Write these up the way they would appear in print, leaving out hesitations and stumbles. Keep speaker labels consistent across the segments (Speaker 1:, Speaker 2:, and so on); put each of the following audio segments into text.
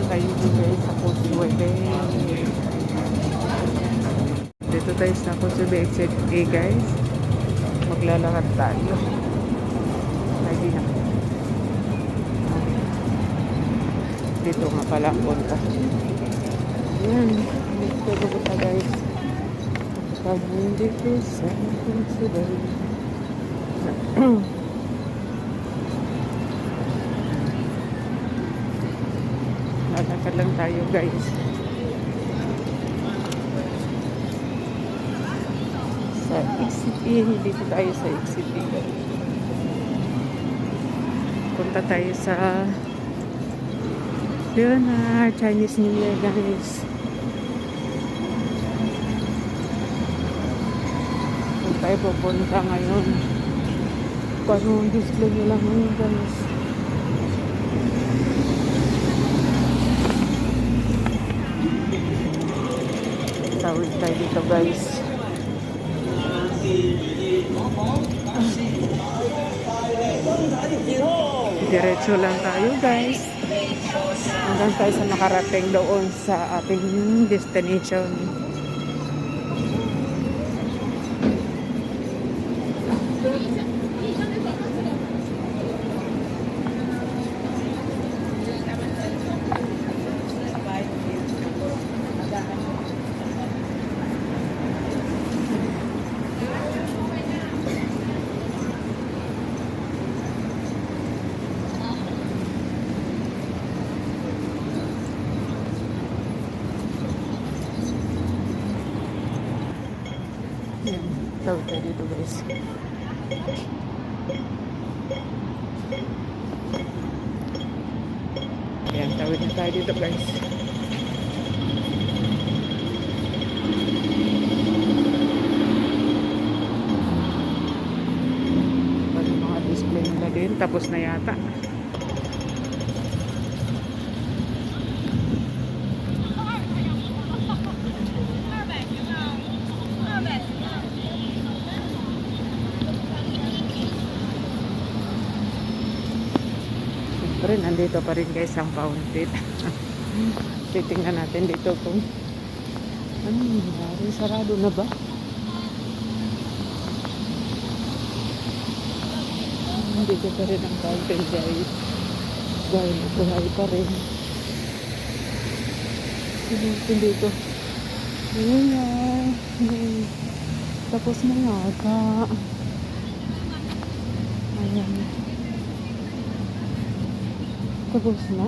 Speaker 1: Dito tayo guys sa Causeway Bay. Dito tayo sa Causeway Bay exit A guys. Maglalakad tayo. Lagi na. Dito nga pala ang punta. Ayan. Dito pupunta guys. Pag dito sa Causeway Bay. Lalakad lang tayo guys. Sa XCP, dito tayo sa XCP. Punta tayo sa Leonard Chinese New Year guys. Kung tayo pupunta ngayon, kung anong display nila ngayon guys. Tawid tayo dito guys. Diretso lang tayo guys. Hanggang tayo sa makarating doon sa ating destination. Yan, tawid tayo dito guys. Yan, tawid na tayo dito guys. Pati mga display nila din, tapos na yata. Pero nandito pa rin guys ang fountain. Titingnan natin dito kung ano nangyari, sarado na ba? Nandito pa rin ang fountain guys. Dahil buhay pa rin. Sino dito? Ayan. Tapos na yata. Ayan. Tapos na?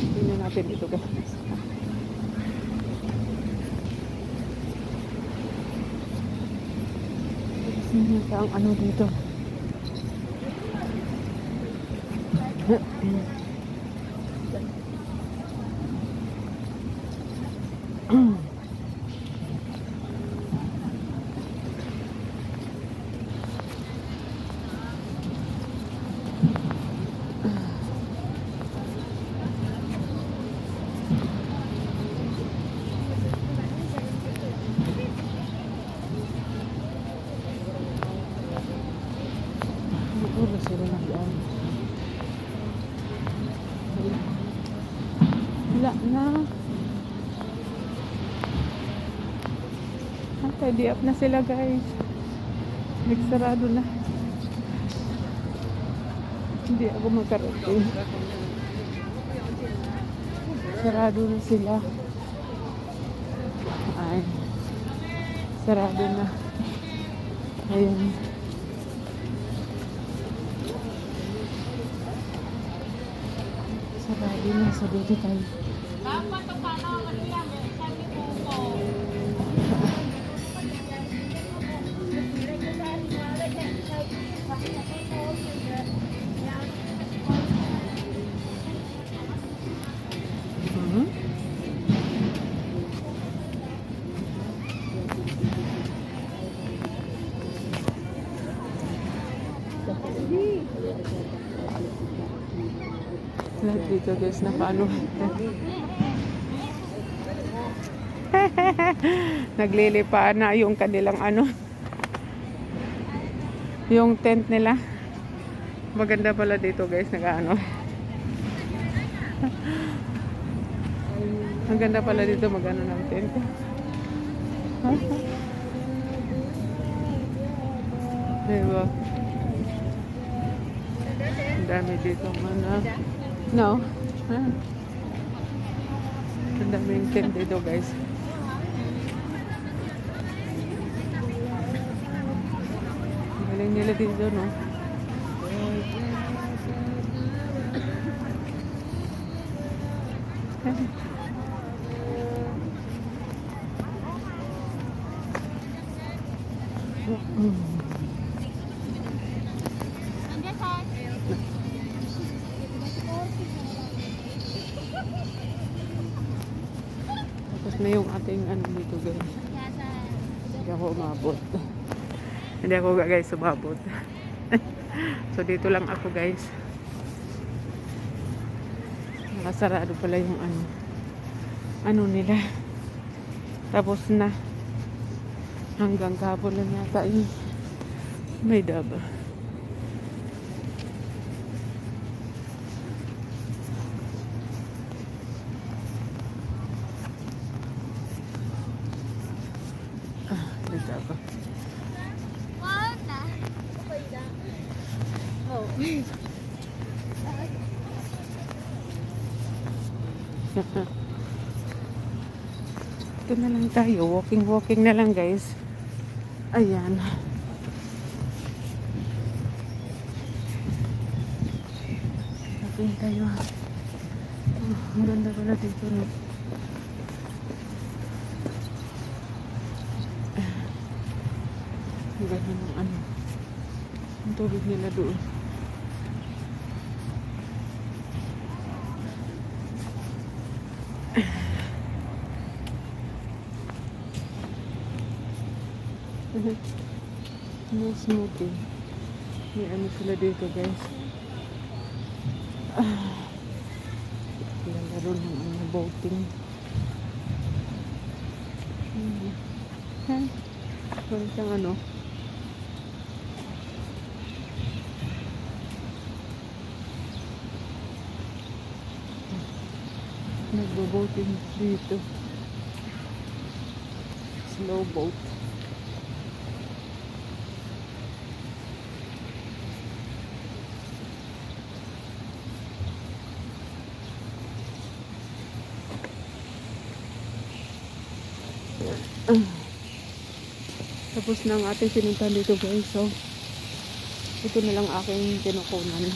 Speaker 1: Tingnan natin dito guys. Tapos na yata ang ano dito. Wala sila nag-aan. Wala na. Tidy up na sila guys. Nagsarado na. Hindi ako makarating. Sarado na sila. Ay. Sarado na. Ayun. Sarado na sa dito tayo.
Speaker 2: Dapat ang paano ano yan, sabi ko po.
Speaker 1: Lahat dito guys na paano. Naglilipaan na yung kanilang ano. Yung tent nila. Maganda pala dito guys, nag-ano. Ang ganda pala dito mag-ano ng tent. Diba? Ang dami dito mana. No? Ang daming tent dito guys. Ang galing nila dito no?
Speaker 2: Nandiyan sa
Speaker 1: Tapos na yung ating ano dito guys. Hindi ako umabot. Hindi ako guys umabot. So dito lang ako guys. Nakasarado pala yung ano nila. Tapos na. Hanggang kahapon lang yata yung may daba. May daba.
Speaker 2: Oh.
Speaker 1: Ito na lang tayo. Walking na lang guys. Ayan. Walking tayo. Ang ganda pala dito no. Ang ganda ng ano. Ang tubig nila doon. No smoking. May ano sila dito guys. Lalaro ng ano, boating. Parang siyang ano. Nagbo-boating dito. Slow boat. Tapos na ang ating pinuntahan dito guys. So, ito na lang aking kinukunan.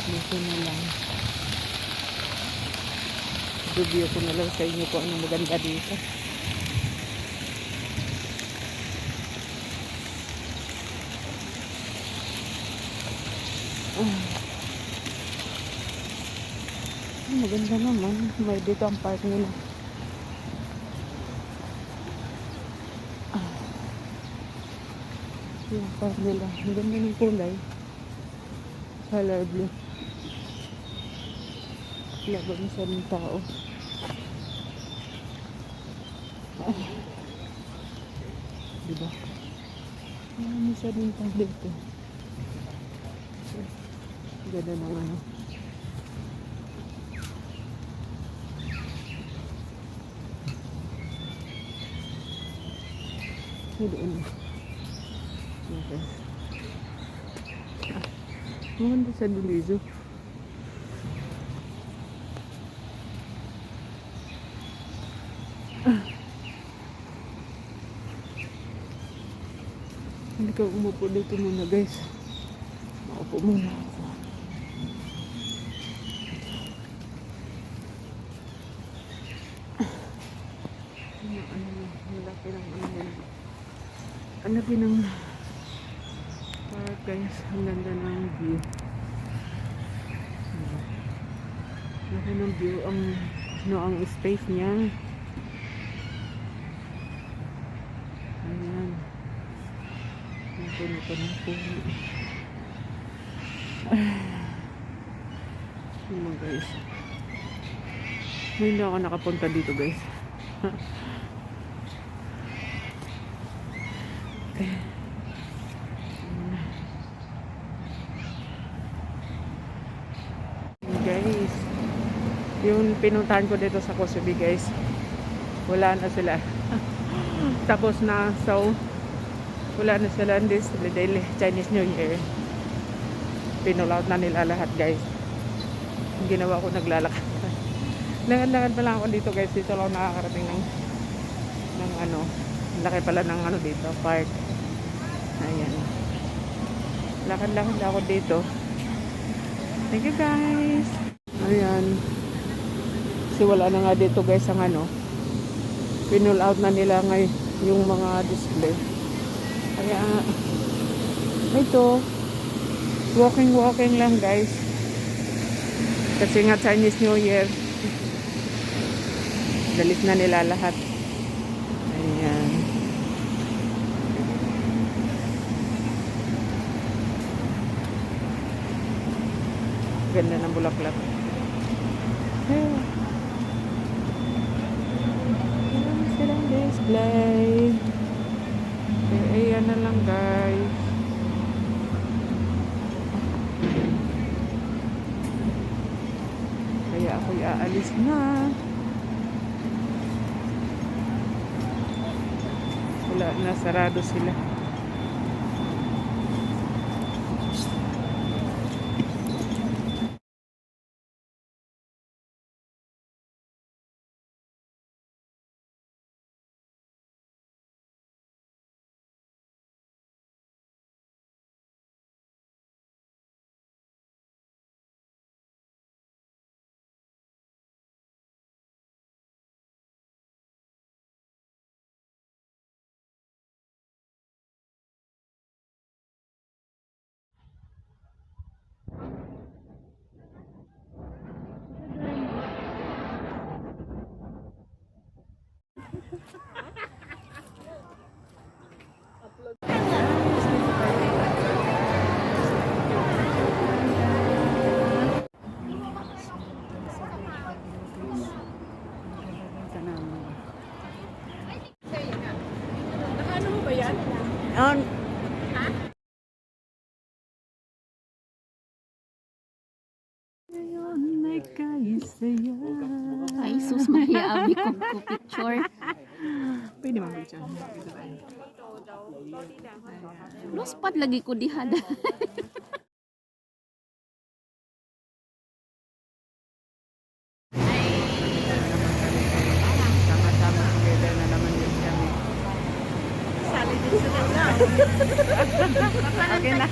Speaker 1: Dito na lang. Review ko na lang sa inyo kung anong maganda dito. Maganda naman. May dito ang park nila. Yung park nila. Ang ganda ng kulay. Color blue. Laban sa ng tao. Diba? Ano sa ng tao dito? Ganda ng ano. Doon. Okay. Maganda sa Dulizo. Hindi ka umupo dito muna guys. Maupo muna ako. Malaki ng ano yun. Ang laki ng park guys. Ang ganda ng view. Laki ng view. Ang space niya. Ayan. Puno ng puno. Ano guys. Hindi ako nakapunta dito guys. Yung pinuntahan ko dito sa Kusubi guys, wala na sila. Tapos na, so wala na sila this daily Chinese New Year. Pinull out na nila lahat guys. Yung ginawa ko, naglalakad. Lakad-lakad pa lang ako dito guys. Dito lang nakakarating ng ano, laki pala ng ano dito, park. Ayan. Lakad-lakad ako dito. Thank you guys. Ayan. Kasi wala na nga dito guys ang ano. Pinull out na nila ngayon yung mga display. Kaya ito, walking lang guys. Kasi nga Chinese New Year. Dalis na nila lahat. Ayan. Ganda ng bulaklak. Ayan silang display. Ayan na lang guys. Kaya ako'y aalis na. Wala na, sarado sila.
Speaker 2: Ano mo ba yan?
Speaker 1: On. Ngayon may kaisaya.
Speaker 3: Ay, sus, Maria, abi ko picture.
Speaker 1: Pwede mang picture.
Speaker 3: Luspat lagi ko diha.
Speaker 1: Sama-sama together na naman din kami.
Speaker 2: Sali din sila.
Speaker 1: Okay na.